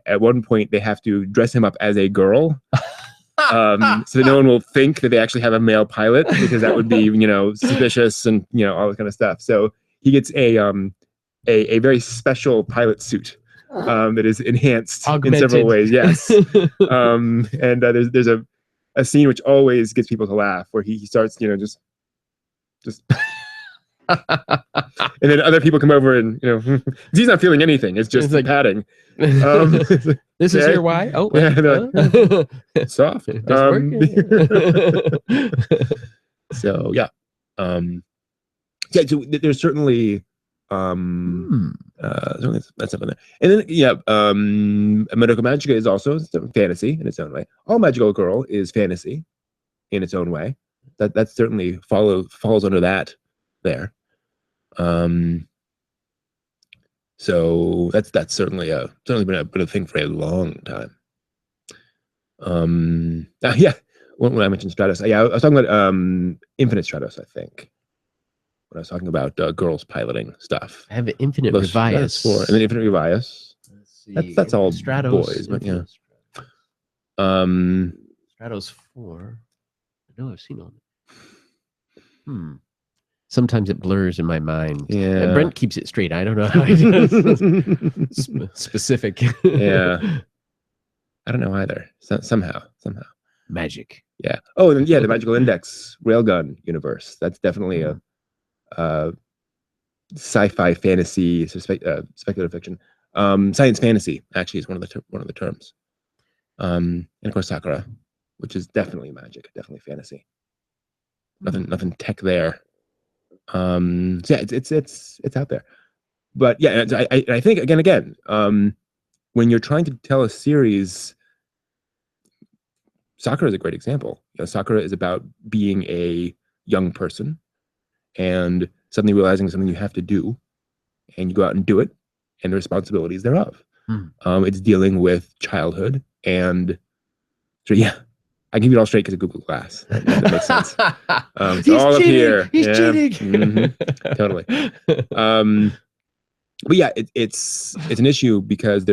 at one point they have to dress him up as a girl, so that no one will think that they actually have a male pilot, because that would be suspicious and all this kind of stuff. So he gets a very special pilot suit that is enhanced Augmented. in several ways. Yes, and there's a scene which always gets people to laugh, where he starts just. And then other people come over and he's not feeling anything. It's just like padding. This is your why? Oh, like, soft. So yeah, so there's certainly that's up in there. And then Madoka Magica is also fantasy in its own way. All Magical Girl is fantasy in its own way. That certainly falls under that there. So that's certainly been a thing for a long time. When I mentioned Stratos, I was talking about Infinite Stratos, I think. when I was talking about girls piloting stuff. I have an Infinite That's Revias. 4, and then Infinite Revias. Let's see. That's all Stratos, boys, but yeah. Stratos 4. I know I've seen all. Sometimes it blurs in my mind. Yeah. Brent keeps it straight. I don't know how he does. Specific. Yeah. I don't know either. Somehow. Magic. Yeah. Oh, and yeah, the Magical Index Railgun universe. That's definitely a sci-fi fantasy, speculative fiction. Science fantasy actually is one of the terms. And of course Sakura, which is definitely magic, definitely fantasy. Nothing tech there. So yeah, it's out there. But yeah, I think again, when you're trying to tell a series, Sakura is a great example. Sakura is about being a young person and suddenly realizing something you have to do, and you go out and do it, and the responsibilities thereof. It's dealing with childhood, and so yeah, I give it all straight because of Google Glass. That makes sense. It's all up here. He's cheating. Totally. But yeah, it's an issue because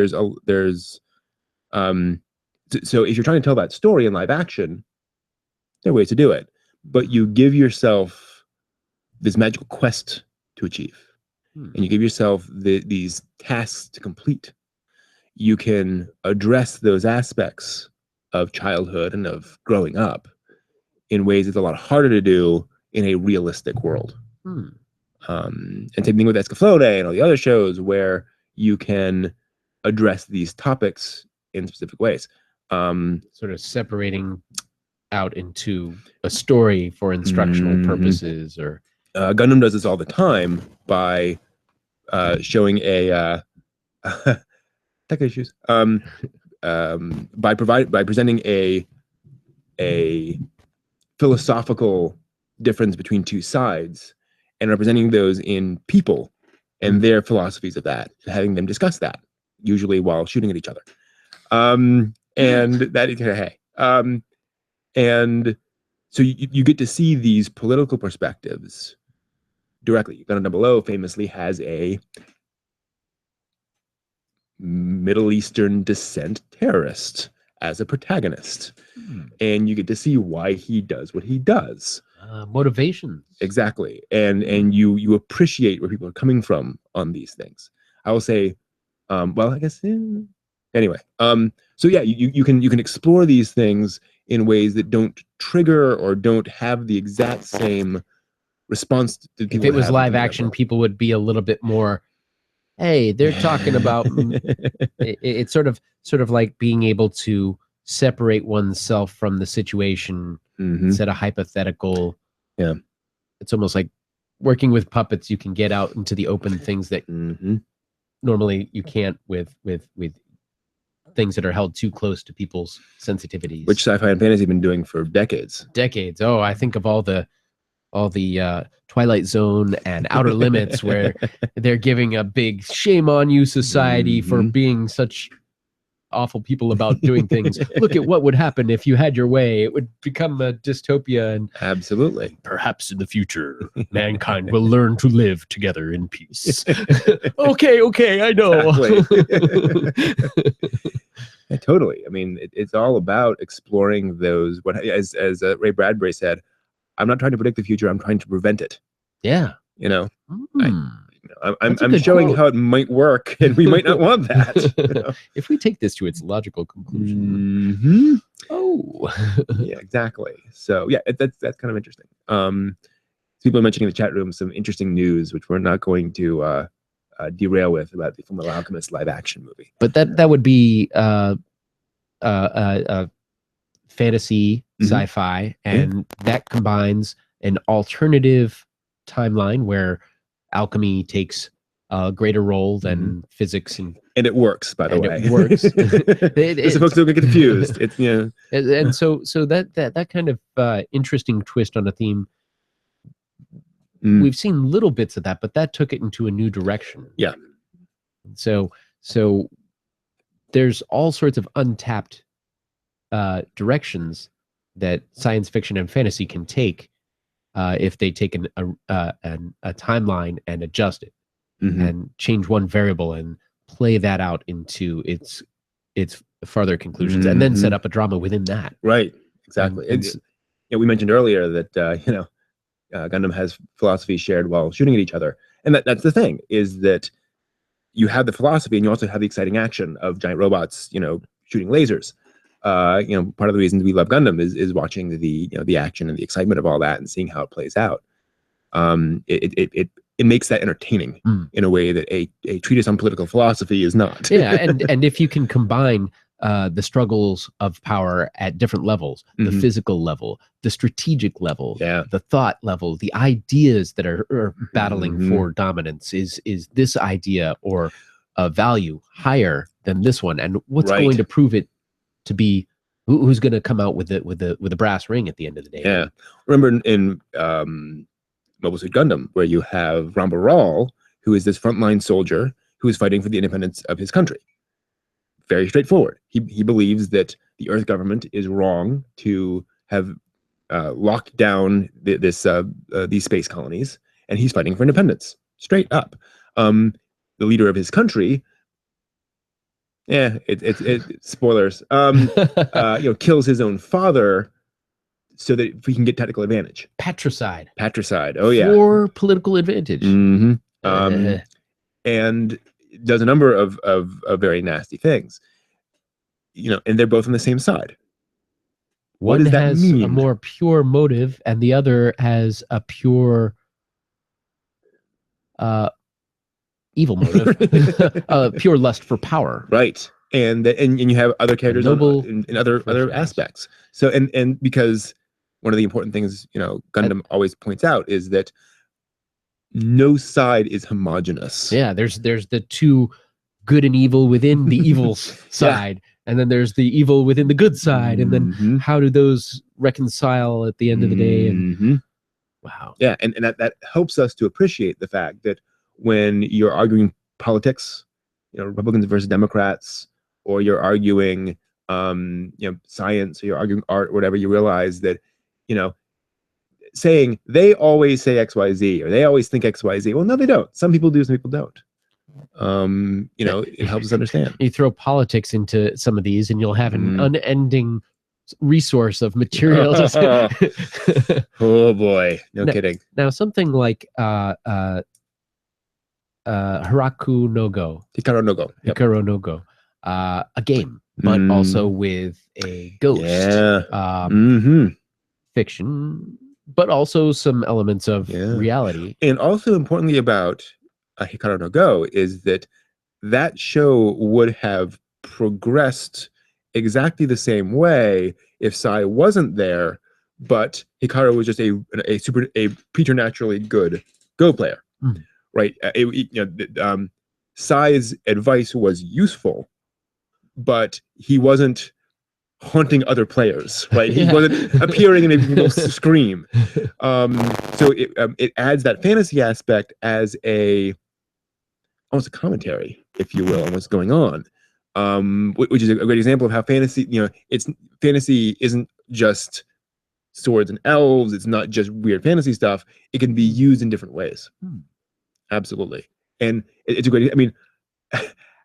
so if you're trying to tell that story in live action, there are ways to do it, but you give yourself this magical quest to achieve, and you give yourself these tasks to complete. You can address those aspects of childhood and of growing up in ways that's a lot harder to do in a realistic world. And same thing with Escaflowne and all the other shows where you can address these topics in specific ways. Sort of separating out into a story for instructional purposes, or Gundam does this all the time by showing a tech issues by presenting a philosophical difference between two sides and representing those in people and their philosophies of that, and having them discuss that, usually while shooting at each other. And that is hey. And so you get to see these political perspectives directly. Gundam 00 famously has a Middle Eastern descent terrorist as a protagonist, and you get to see why he does what he does. Motivations. Exactly, and you appreciate where people are coming from on these things. I will say, well, I guess anyway. So yeah, you can explore these things in ways that don't trigger or don't have the exact same response to people. If it was live action, people would be a little bit more, hey, they're talking about it's sort of like being able to separate oneself from the situation, set a hypothetical. Yeah. It's almost like working with puppets. You can get out into the open things that normally you can't with things that are held too close to people's sensitivities. Which sci-fi and fantasy have been doing for decades. Oh, I think of all the Twilight Zone and Outer Limits, where they're giving a big shame on you society for being such awful people about doing things. Look at what would happen if you had your way. It would become a dystopia, and absolutely, perhaps in the future, mankind will learn to live together in peace. Okay, I know. Yeah, totally. I mean, it's all about exploring those. As Ray Bradbury said, I'm not trying to predict the future. I'm trying to prevent it. Yeah. I'm showing how it might work, and we might not want that. If we take this to its logical conclusion. Oh. Yeah, exactly. So yeah, that's kind of interesting. People are mentioning in the chat room some interesting news, which we're not going to derail with, about the Fullmetal Alchemist live action movie. But that would be fantasy, sci-fi, and that combines an alternative timeline where alchemy takes a greater role than physics, and it works, by the way. It works. The folks don't get confused. It's and so that kind of interesting twist on a theme. We've seen little bits of that, but that took it into a new direction. Yeah. So there's all sorts of untapped directions that science fiction and fantasy can take if they take a timeline and adjust it Mhm. and change one variable and play that out into its further conclusions, and then set up a drama within that. Right. Exactly. We mentioned earlier that Gundam has philosophy shared while shooting at each other, and that's the thing, is that you have the philosophy and you also have the exciting action of giant robots, shooting lasers. Part of the reason we love Gundam is watching the action and the excitement of all that and seeing how it plays out. It makes that entertaining in a way that a treatise on political philosophy is not. Yeah, and if you can combine the struggles of power at different levels, the physical level, the strategic level, the thought level, the ideas that are battling for dominance, is this idea or a value higher than this one, and what's going to prove it to be, who's going to come out with the brass ring at the end of the day. Yeah. Remember in Mobile Suit Gundam, where you have Ramba Ral, who is this frontline soldier who is fighting for the independence of his country. Very straightforward. He believes that the Earth government is wrong to have locked down these space colonies, and he's fighting for independence. Straight up. The leader of his country, spoilers, kills his own father so that we can get tactical advantage. Patricide. Oh yeah. For political advantage. And does a number of very nasty things. And they're both on the same side. One does that has mean? a more pure motive, and the other has a pure evil motive, pure lust for power. Right. And you have other characters in other aspects. So and because one of the important things Gundam always points out is that no side is homogenous. Yeah, there's the two good and evil within the evil side, and then there's the evil within the good side, and then how do those reconcile at the end of the day? And wow. Yeah, and that helps us to appreciate the fact that when you're arguing politics, Republicans versus Democrats, or you're arguing science, or you're arguing art, or whatever, you realize that saying they always say XYZ or they always think XYZ. Well, no, they don't. Some people do, some people don't. It helps us understand. You throw politics into some of these, and you'll have an unending resource of material. Oh boy, no kidding. Now, something like Hiraku no Go. Hikaru no Go. Yep. Hikaru no Go. A game, but also with a ghost. Yeah. Fiction, but also some elements of reality. And also importantly about Hikaru no Go is that show would have progressed exactly the same way if Sai wasn't there, but Hikaru was just a preternaturally good Go player, right? Sai's advice was useful, but he wasn't haunting other players, right? He wasn't appearing and making people scream. So it adds that fantasy aspect as almost a commentary, if you will, on what's going on. Which is a great example of how fantasy, fantasy isn't just swords and elves. It's not just weird fantasy stuff. It can be used in different ways. Absolutely. And it's a great,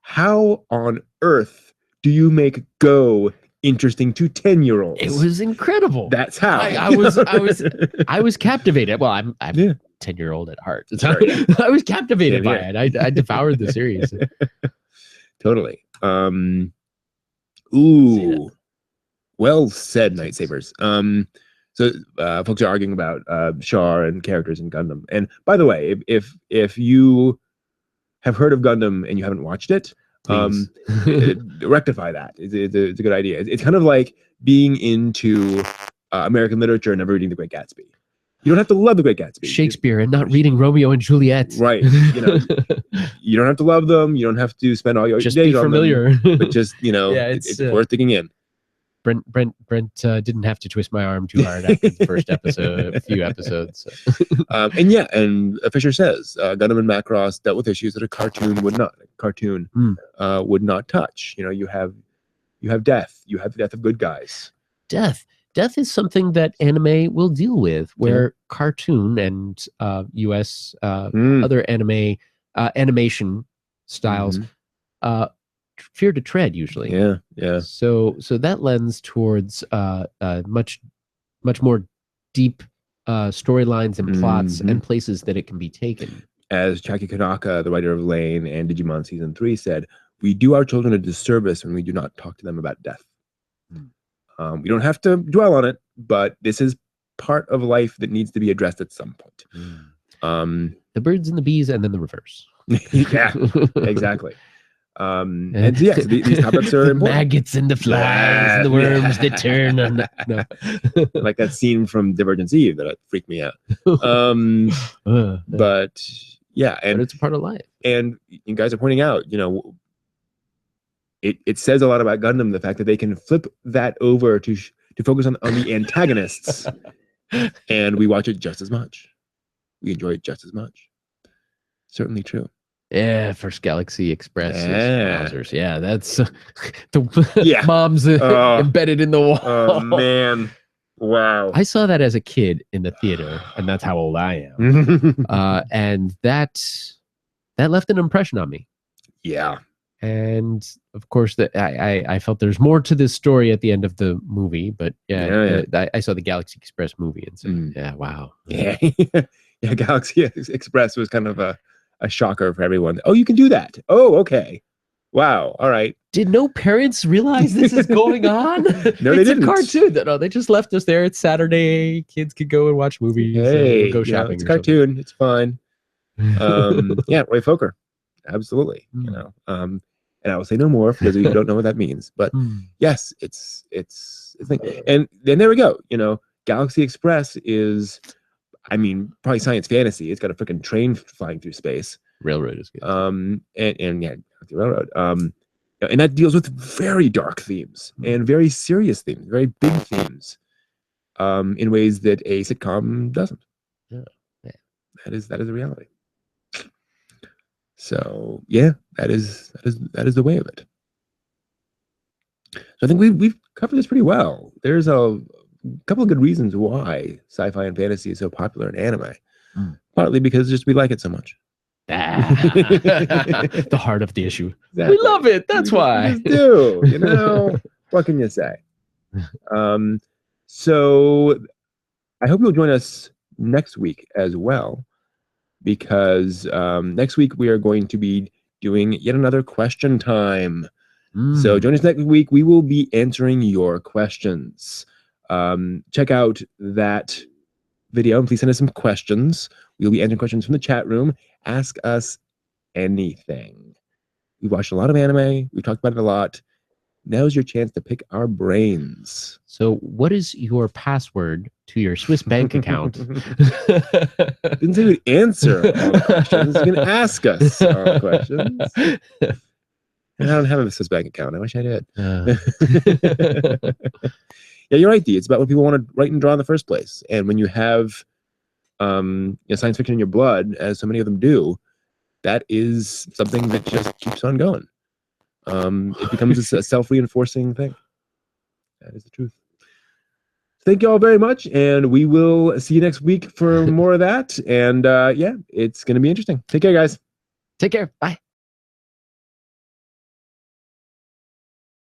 how on earth do you make Go interesting to 10-year-olds? It was incredible. That's how. I was captivated. Well, I'm 10-year-old at heart. I was captivated by it. I devoured the series. Totally. Ooh. Well said, Night Sabers. So folks are arguing about Char and characters in Gundam. And by the way, if you have heard of Gundam and you haven't watched it, rectify that. It's a good idea. It's kind of like being into American literature and never reading The Great Gatsby. You don't have to love The Great Gatsby. Shakespeare and not reading Romeo and Juliet. Right. You don't have to love them. You don't have to spend all your just days be on familiar. them, but just it's worth digging in. Brent didn't have to twist my arm too hard after the first few episodes. So. And Fisher says Gundam and Macross dealt with issues that a cartoon would not. Would not touch. You have death. You have the death of good guys. Death. death is something that anime will deal with, where cartoon and U.S. Other animation styles fear to tread usually. Yeah. So that lends towards much more deep storylines and plots and places that it can be taken. As Chaki Kanaka, the writer of Lane and Digimon Season 3 said, we do our children a disservice when we do not talk to them about death. We don't have to dwell on it, but this is part of life that needs to be addressed at some point. The birds and the bees, and then the reverse. Yeah, exactly. And so, so these topics are the important. maggots and the flies and the worms that turn on the, like that scene from Divergence Eve that freaked me out. But yeah, but it's a part of life. And you guys are pointing out, you know, it says a lot about Gundam, the fact that they can flip that over to focus on the antagonists, and we watch it just as much. We enjoy it just as much. Certainly true. Yeah, First Galaxy Express. Wowzers. Yeah, that's the mom's embedded in the wall. Oh man, wow! I saw that as a kid in the theater, and that's how old I am. And that left an impression on me. Yeah. And of course, I felt there's more to this story at the end of the movie, but I saw the Galaxy Express movie and said, yeah, wow. Yeah, yeah, Galaxy Express was kind of a shocker for everyone. Oh, you can do that. Oh, okay. Wow. All right. Did no parents realize this is going on? No, they didn't. It's a cartoon. No, they just left us there. It's Saturday. Kids could go and watch movies. Hey, go shopping. It's a cartoon. It's fine. Yeah, Roy Fokker. Absolutely. You know. And I will say no more for those of you who don't know what that means. But yes, it's a thing. And then there we go. You know, Galaxy Express is, I mean, probably science fantasy. It's got a freaking train flying through space. Railroad is good. And yeah, the railroad. And that deals with very dark themes and very serious themes, very big themes, in ways that a sitcom doesn't. Yeah. That is a reality. So yeah, that is the way of it. So I think we've covered this pretty well. There's a couple of good reasons why sci-fi and fantasy is so popular in anime. Partly because just we like it so much. The heart of the issue. Exactly. We love it. That's why. We just do. You know, what can you say? So I hope you'll join us next week as well, because next week we are going to be doing yet another question time. So join us next week. We will be answering your questions. Check out that video and please send us some questions. We'll be answering questions from the chat room. Ask us anything. We've watched a lot of anime. We've talked about it a lot. Now's your chance to pick our brains. So what is your password to your Swiss bank account? Didn't say we'd answer all the questions. You can ask us all the questions. And I don't have a Swiss bank account. I wish I did. Yeah, you're right, Dee. It's about what people want to write and draw in the first place. And when you have science fiction in your blood, as so many of them do, that is something that just keeps on going. It becomes a self-reinforcing thing. That is the truth. Thank you all very much, and we will see you next week for more of that. And yeah, it's going to be interesting. Take care, guys. Take care. Bye.